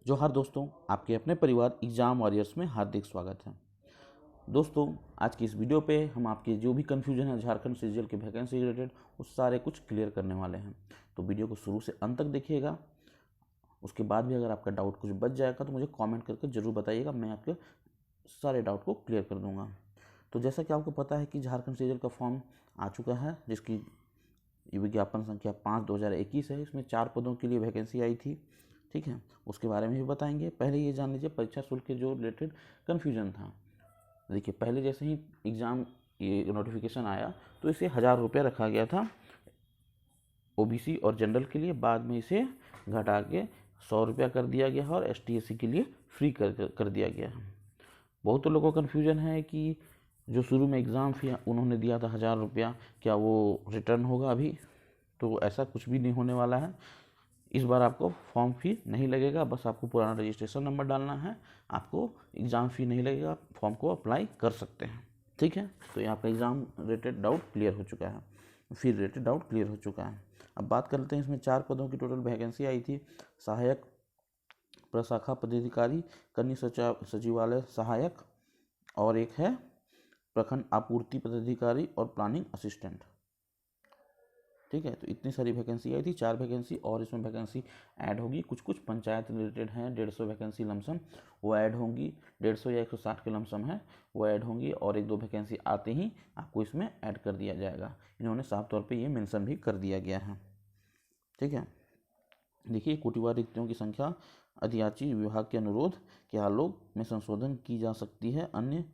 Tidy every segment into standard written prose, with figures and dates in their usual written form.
जोहार दोस्तों, आपके अपने परिवार एग्ज़ाम वॉरियर्स में हार्दिक स्वागत है। दोस्तों, आज की इस वीडियो पे हम आपके जो भी कन्फ्यूजन है झारखंड सीजीएल के वैकेंसी रिलेटेड उस सारे कुछ क्लियर करने वाले हैं। तो वीडियो को शुरू से अंत तक देखिएगा। उसके बाद भी अगर आपका डाउट कुछ बच जाएगा तो मुझे कमेंट करके ज़रूर बताइएगा, मैं आपके सारे डाउट को क्लियर कर दूँगा। तो जैसा कि आपको पता है कि झारखंड सीजीएल का फॉर्म आ चुका है, जिसकी विज्ञापन संख्या 5/2021 है। इसमें 4 पदों के लिए वैकेंसी आई थी। ठीक है, उसके बारे में भी बताएंगे। पहले ये जान लीजिए परीक्षा शुल्क के जो रिलेटेड कन्फ्यूजन था। देखिए, पहले जैसे ही एग्ज़ाम ये नोटिफिकेशन आया तो इसे 1000 रुपये रखा गया था ओबीसी और जनरल के लिए। बाद में इसे घटा के 100 रुपया कर दिया गया है और एसटी एससी के लिए फ्री कर दिया गया है। बहुत लोगों को कन्फ्यूजन है कि जो शुरू में एग्ज़ाम फी उन्होंने दिया था 1000 रुपया, क्या वो रिटर्न होगा अभी? तो ऐसा कुछ भी नहीं होने वाला है। इस बार आपको फॉर्म फी नहीं लगेगा, बस आपको पुराना रजिस्ट्रेशन नंबर डालना है। आपको एग्ज़ाम फी नहीं लगेगा, फॉर्म को अप्लाई कर सकते हैं। ठीक है, तो ये आपका एग्ज़ाम रिलेटेड डाउट क्लियर हो चुका है, फी रिलेटेड डाउट क्लियर हो चुका है। अब बात कर लेते हैं, इसमें 4 पदों की टोटल वैकेंसी आई थी। सहायक प्रशाखा पदाधिकारी, कनीय सचिवालय सहायक, और एक है प्रखंड आपूर्ति पदाधिकारी और प्लानिंग असिस्टेंट। ठीक है, तो इतनी सारी वैकेंसी आई थी, 4 वैकेंसी, और इसमें वैकेंसी ऐड होगी। कुछ कुछ पंचायत रिलेटेड हैं, 150 वैकेंसी लमसम वो ऐड होंगी। 150 या 160 के लमसम है वो ऐड होंगी, और 1-2 वैकेंसी आते ही आपको इसमें ऐड कर दिया जाएगा। इन्होंने साफ तौर पे ये मेंशन भी कर दिया गया है। ठीक है, देखिए, कोटिवार रिक्तियों की संख्या अधियाची विभाग के अनुरोध के आलोक में संशोधन की जा सकती है। अन्य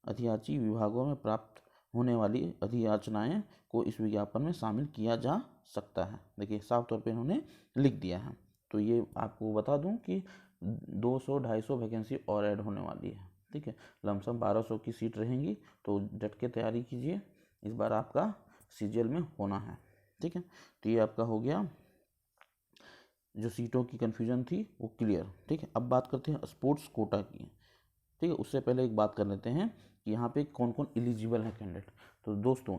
अधियाची विभागों में प्राप्त होने वाली अधियाचनाएं को इस विज्ञापन में शामिल किया जा सकता है। देखिए, साफ तौर पे इन्होंने लिख दिया है। तो ये आपको बता दूं कि 200-250 वैकेंसी और ऐड होने वाली है। ठीक है, लमसम 1200 की सीट रहेंगी, तो डट के तैयारी कीजिए, इस बार आपका सीजीएल में होना है। ठीक है, तो ये आपका हो गया, जो सीटों की कन्फ्यूजन थी वो क्लियर। ठीक है, अब बात करते हैं स्पोर्ट्स कोटा की। ठीक है, उससे पहले एक बात कर लेते हैं कि यहाँ पे कौन कौन एलिजिबल है कैंडिडेट। तो दोस्तों,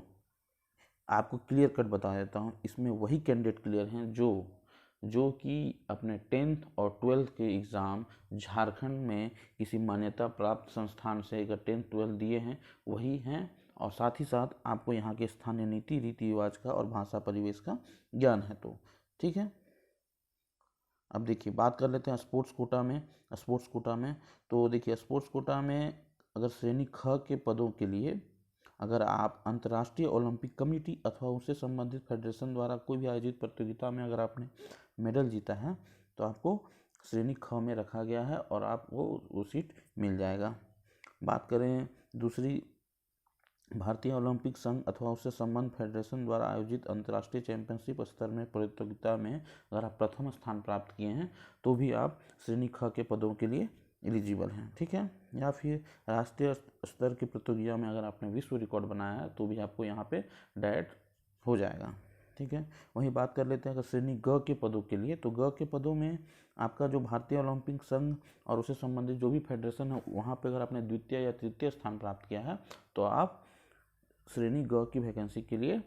आपको क्लियर कट बता देता हूँ, इसमें वही कैंडिडेट क्लियर हैं जो कि अपने 10th और 12th के एग्ज़ाम झारखंड में किसी मान्यता प्राप्त संस्थान से अगर 10th 12th दिए हैं वही हैं, और साथ ही साथ आपको यहाँ के स्थानीय नीति रीति रिवाज का और भाषा परिवेश का ज्ञान है। तो ठीक है, अब देखिए बात कर लेते हैं स्पोर्ट्स कोटा में। स्पोर्ट्स कोटा में तो देखिए, स्पोर्ट्स कोटा में अगर श्रेणी ख के पदों के लिए अगर आप अंतर्राष्ट्रीय ओलंपिक कमेटी अथवा उससे संबंधित फेडरेशन द्वारा कोई भी आयोजित प्रतियोगिता में अगर आपने मेडल जीता है तो आपको श्रेणी ख में रखा गया है और आपको वो सीट मिल जाएगा। बात करें दूसरी, भारतीय ओलंपिक संघ अथवा उससे संबंध फेडरेशन द्वारा आयोजित अंतर्राष्ट्रीय चैंपियनशिप स्तर में प्रतियोगिता में अगर आप प्रथम स्थान प्राप्त किए हैं तो भी आप श्रेणी ख के पदों के लिए एलिजिबल हैं। ठीक है, या फिर राष्ट्रीय स्तर की प्रतियोगिता में अगर आपने विश्व रिकॉर्ड बनाया है तो भी आपको यहाँ पे डायरेक्ट हो जाएगा। ठीक है, वहीं बात कर लेते हैं अगर श्रेणी ग के पदों के लिए, तो ग के पदों में आपका जो भारतीय ओलंपिक संघ और उससे संबंधित जो भी फेडरेशन है वहाँ पे अगर आपने द्वितीय या तृतीय स्थान प्राप्त किया है तो आप श्रेणी ग की वैकेंसी के लिए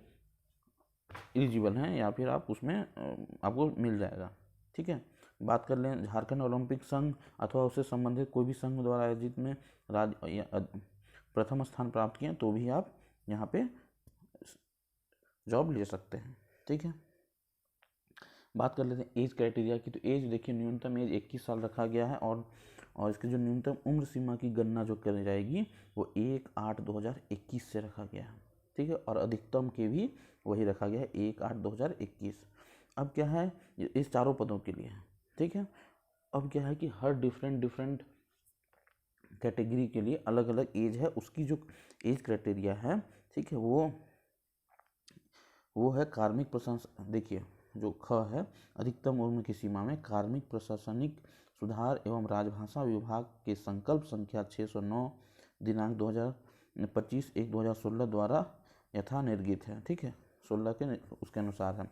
एलिजिबल हैं, या फिर आप उसमें आपको मिल जाएगा। ठीक है, बात कर लें झारखंड ओलंपिक संघ अथवा उससे संबंधित कोई भी संघ द्वारा आयोजित में प्रथम स्थान प्राप्त किए तो भी आप यहाँ पे जॉब ले सकते हैं। ठीक है, बात कर लेते हैं एज क्राइटेरिया की। तो एज देखिए, न्यूनतम एज 21 साल रखा गया है, और इसकी जो न्यूनतम उम्र सीमा की गणना जो करी जाएगी वो 1/8/2021 से रखा गया है। ठीक है, और अधिकतम के भी वही रखा गया है 1/8/2021। अब क्या है, इस चारों पदों के लिए है। ठीक है, अब क्या है कि हर डिफरेंट कैटेगरी के लिए अलग अलग एज है, उसकी जो एज क्राइटेरिया है, ठीक है, वो है कार्मिक प्रशंसा। देखिए, जो ख है, अधिकतम उम्र की सीमा में कार्मिक प्रशासनिक सुधार एवं राजभाषा विभाग के संकल्प संख्या 609 दिनांक 2025/1/2016 द्वारा यथा निर्गत है। ठीक है, 16 के उसके अनुसार है।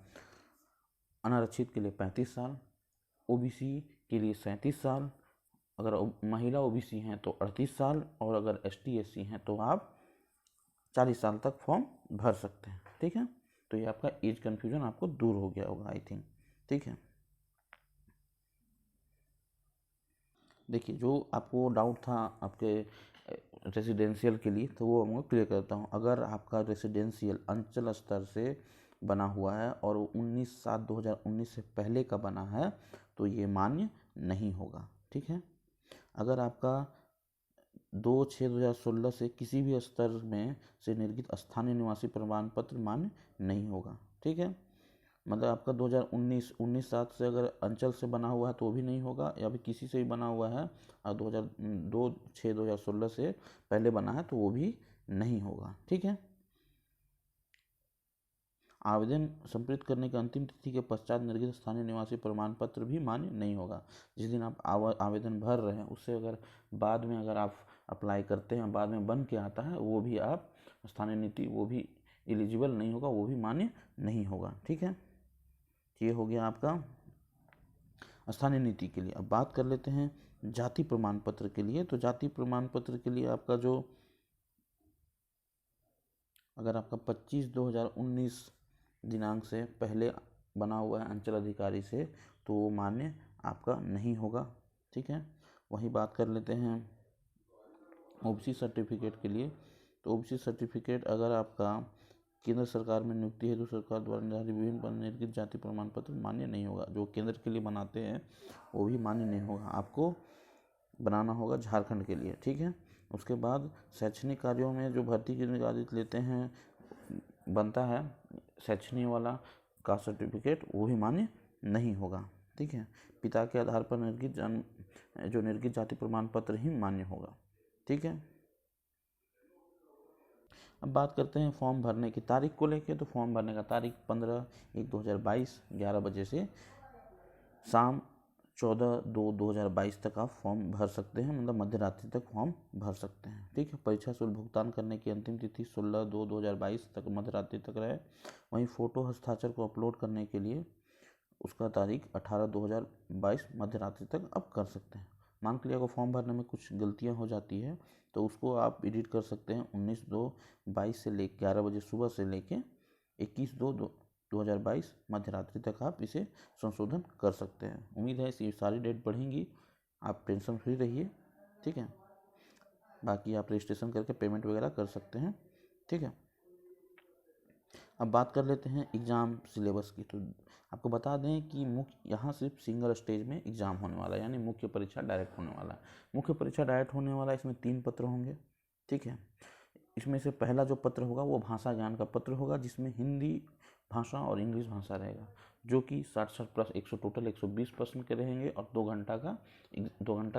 अनारक्षित के लिए 35 साल, ओबीसी के लिए 37 साल, अगर महिला ओबीसी हैं तो 38 साल, और अगर एसटी एससी हैं तो आप 40 साल तक फॉर्म भर सकते हैं। ठीक है, तो ये आपका एज कन्फ्यूजन आपको दूर हो गया होगा आई थिंक। ठीक है, देखिए, जो आपको डाउट था आपके रेसिडेंशियल के लिए, तो वो मैं क्लियर करता हूँ। अगर आपका रेसिडेंशियल अंचल स्तर से बना हुआ है और 19/7/2019 से पहले का बना है तो ये मान्य नहीं होगा। ठीक है। अगर आपका 2/6/2016 से किसी भी स्तर में से निर्गत स्थानीय निवासी प्रमाण पत्र मान्य नहीं होगा। ठीक है। मतलब आपका 2019 19/7 से अगर अंचल से बना हुआ है तो वो भी नहीं होगा, या फिर किसी से भी बना हुआ है और 2/6/2016 से पहले बना है तो वो भी नहीं होगा। ठीक है। आवेदन संप्रेषित करने की अंतिम तिथि के पश्चात निर्गत स्थानीय निवासी प्रमाण पत्र भी मान्य नहीं होगा। जिस दिन आप आवेदन भर रहे हैं उससे अगर बाद में अगर आप अप्लाई करते हैं, बाद में बन के आता है, वो भी आप स्थानीय नीति वो भी एलिजिबल नहीं होगा, वो भी मान्य नहीं होगा। ठीक है। ये हो गया आपका स्थानीय नीति के लिए। अब बात कर लेते हैं जाति प्रमाण पत्र के लिए। तो जाति प्रमाण पत्र के लिए आपका जो अगर आपका 25/2/2019 दिनांक से पहले बना हुआ है अंचल अधिकारी से तो वो मान्य आपका नहीं होगा। ठीक है। वही बात कर लेते हैं ओबीसी सर्टिफिकेट के लिए। तो ओबीसी सर्टिफिकेट अगर आपका केंद्र सरकार में नियुक्ति हेतु सरकार द्वारा जारी विभिन्न पर निर्गत जाति प्रमाण पत्र मान्य नहीं होगा। जो केंद्र के लिए बनाते हैं वो भी मान्य नहीं होगा, आपको बनाना होगा झारखंड के लिए। ठीक है। उसके बाद शैक्षणिक कार्यों में जो भर्ती के निर्धारित लेते हैं बनता है शैक्षणिक वाला का सर्टिफिकेट, वो भी मान्य नहीं होगा। ठीक है। पिता के आधार पर निर्गत जाति प्रमाण पत्र ही मान्य होगा। ठीक है। अब बात करते हैं फॉर्म भरने की तारीख को लेके। तो फॉर्म भरने का तारीख 15/1/2022 11 बजे से शाम 14/2/2022 तक आप फॉर्म भर सकते हैं, मतलब मध्य रात्रि तक फॉर्म भर सकते हैं। ठीक है। परीक्षा शुल्क भुगतान करने की अंतिम तिथि 16/2/2022 तक मध्य रात्रि तक रहे। वहीं फ़ोटो हस्ताक्षर को अपलोड करने के लिए उसका तारीख 18/2/2022 मध्य रात्रि तक आप कर सकते हैं। मान के लिए अगर फॉर्म भरने में कुछ गलतियां हो जाती है तो उसको आप एडिट कर सकते हैं 19/2/22 से लेकर 11 बजे सुबह से लेके 21/2/2022 मध्य रात्रि तक आप इसे संशोधन कर सकते हैं। उम्मीद है ये सारी डेट बढ़ेंगी, आप टेंशन फ्री रहिए। ठीक है। बाकी आप रजिस्ट्रेशन करके पेमेंट वगैरह कर सकते हैं। ठीक है। अब बात कर लेते हैं एग्ज़ाम सिलेबस की। तो आपको बता दें कि यहाँ सिर्फ सिंगल स्टेज में एग्ज़ाम होने वाला है, यानी मुख्य परीक्षा डायरेक्ट होने वाला है। मुख्य परीक्षा डायरेक्ट होने वाला है, इसमें 3 पत्र होंगे। ठीक है। इसमें से पहला जो पत्र होगा वो भाषा ज्ञान का पत्र होगा, जिसमें हिंदी भाषा और इंग्लिश भाषा रहेगा, जो कि 60 प्लस 100 टोटल 120 प्रश्न के रहेंगे और 2 घंटा का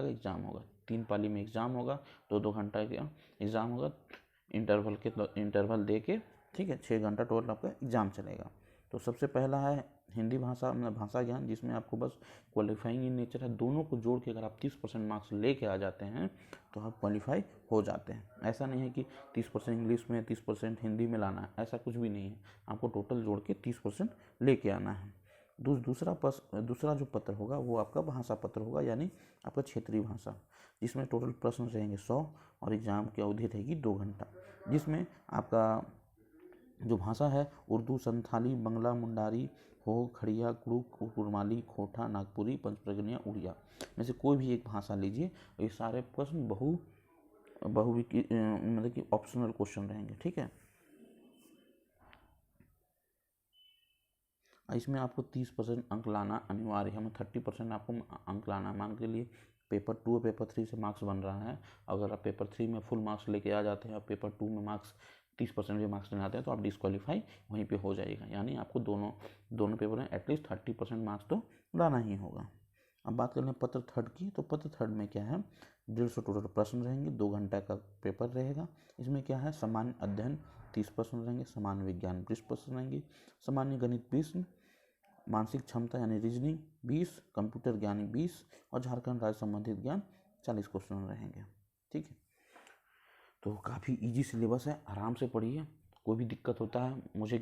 एग्ज़ाम होगा। 3 पाली में एग्ज़ाम होगा, 2-2 घंटा का एग्ज़ाम होगा, इंटरवल दे के। ठीक है। 6 घंटा टोटल आपका एग्ज़ाम चलेगा। तो सबसे पहला है हिंदी भाषा मतलब भाषा ज्ञान, जिसमें आपको बस क्वालिफाइंग इन नेचर है, दोनों को जोड़ के अगर आप 30% मार्क्स लेके आ जाते हैं तो आप क्वालिफाई हो जाते हैं। ऐसा नहीं है कि 30% इंग्लिश में 30% हिंदी में लाना है, ऐसा कुछ भी नहीं है। आपको टोटल जोड़ के 30% लेके आना है। दूसरा जो पत्र होगा वो आपका भाषा पत्र होगा, यानी आपका क्षेत्रीय भाषा, जिसमें टोटल प्रश्न रहेंगे 100 और एग्ज़ाम की अवधि रहेगी 2 घंटा, जिसमें आपका जो भाषा है उर्दू, संथाली, बंगला, मुंडारी, हो, खड़िया, कुड़ुक, कुरमाली, खोटा, नागपुरी, पंचप्रगनिया, उड़िया में से कोई भी एक भाषा लीजिए। ये सारे प्रश्न मतलब कि ऑप्शनल क्वेश्चन रहेंगे। ठीक है। इसमें आपको 30% अंक लाना अनिवार्य है, हमें 30% आपको अंक लाना है। मान के लिए पेपर 2 और पेपर 3 से मार्क्स बन रहा है, अगर आप पेपर 3 में फुल मार्क्स लेके आ जाते हैं और पेपर 2 में मार्क्स 30% भी मार्क्स नहीं आते हैं तो आप डिस्क्वालीफाई वहीं पे हो जाएगा, यानी आपको दोनों पेपर में एटलीस्ट 30% मार्क्स तो लाना ही होगा। अब बात कर लें पत्र थर्ड की। तो पत्र थर्ड में क्या है, 150 टोटल प्रश्न रहेंगे, 2 घंटा का पेपर रहेगा। इसमें क्या है, सामान्य अध्ययन 30 प्रश्न रहेंगे, सामान्य विज्ञान 20 प्रश्न रहेंगे, सामान्य गणित 20, मानसिक क्षमता यानी रीजनिंग 20, कंप्यूटर ज्ञान 20 और झारखंड राज्य संबंधित ज्ञान 40 क्वेश्चन रहेंगे। ठीक है। तो काफ़ी इजी सिलेबस है, आराम से पढ़िए। कोई भी दिक्कत होता है मुझे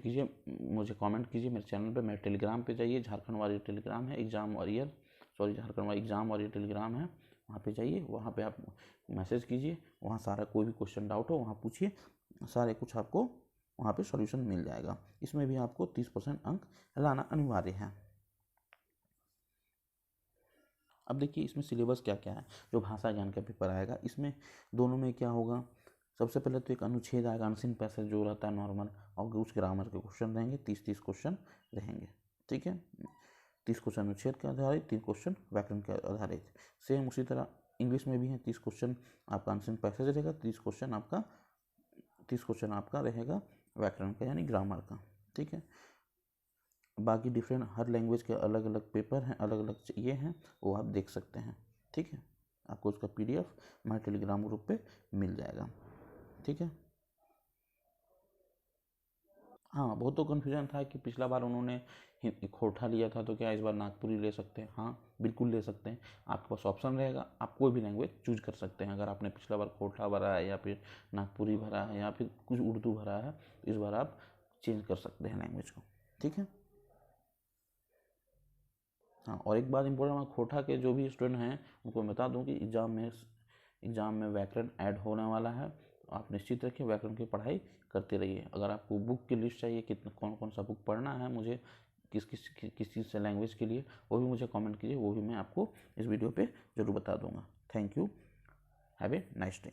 कमेंट कीजिए मेरे चैनल पे। मेरे टेलीग्राम पे जाइए, झारखंड वॉरियर टेलीग्राम है, Jharkhand warrior exam warrior Telegram है, वहाँ पे जाइए, वहाँ पे आप मैसेज कीजिए, वहाँ सारा कोई भी क्वेश्चन डाउट हो वहाँ पूछिए, सारे कुछ आपको वहाँ पे सॉल्यूशन मिल जाएगा। इसमें भी आपको 30% अंक लाना अनिवार्य है। अब देखिए इसमें सिलेबस क्या क्या है। जो भाषा ज्ञान का पेपर आएगा इसमें दोनों में क्या होगा, सबसे पहले तो एक अनुच्छेद आएगा, अनसीन पैसेज जो रहता है नॉर्मल, और कुछ ग्रामर के क्वेश्चन रहेंगे, 30 क्वेश्चन रहेंगे। ठीक है, 30 क्वेश्चन अनुच्छेद के आधारित, 3 क्वेश्चन व्याकरण के आधारित। सेम उसी तरह इंग्लिश में भी है, 30 क्वेश्चन आपका अनसीन पैसेज रहेगा, 30 क्वेश्चन आपका रहेगा व्याकरण का यानी ग्रामर का। ठीक है, बाकी डिफरेंट हर लैंग्वेज के अलग अलग पेपर हैं, अलग अलग ये हैं, वो आप देख सकते हैं। ठीक है, आपको उसका PDF हमारे टेलीग्राम ग्रुप पे मिल जाएगा। ठीक है, हाँ बहुत तो कन्फ्यूजन था कि पिछला बार उन्होंने खोरठा लिया था तो क्या इस बार नागपुरी ले सकते हैं। हाँ बिल्कुल ले सकते हैं, आपके पास ऑप्शन रहेगा, आप कोई भी लैंग्वेज चूज कर सकते हैं। अगर आपने पिछला बार खोरठा भरा है या फिर नागपुरी भरा है या फिर कुछ उर्दू भरा है तो इस बार आप चेंज कर सकते हैं लैंग्वेज को। ठीक है, हाँ और एक बात इम्पोर्टेंट, मैं खोरठा के जो भी स्टूडेंट हैं उनको बता दूं कि एग्ज़ाम में व्याकरण ऐड होने वाला है। तो आप निश्चित रखिए व्याकरण की पढ़ाई करते रहिए। अगर आपको बुक की लिस्ट चाहिए कितना कौन कौन सा बुक पढ़ना है, मुझे किस चीज़ से लैंग्वेज के लिए, वो भी मुझे कमेंट कीजिए, वो भी मैं आपको इस वीडियो पे ज़रूर बता दूंगा। Thank you, have a nice day.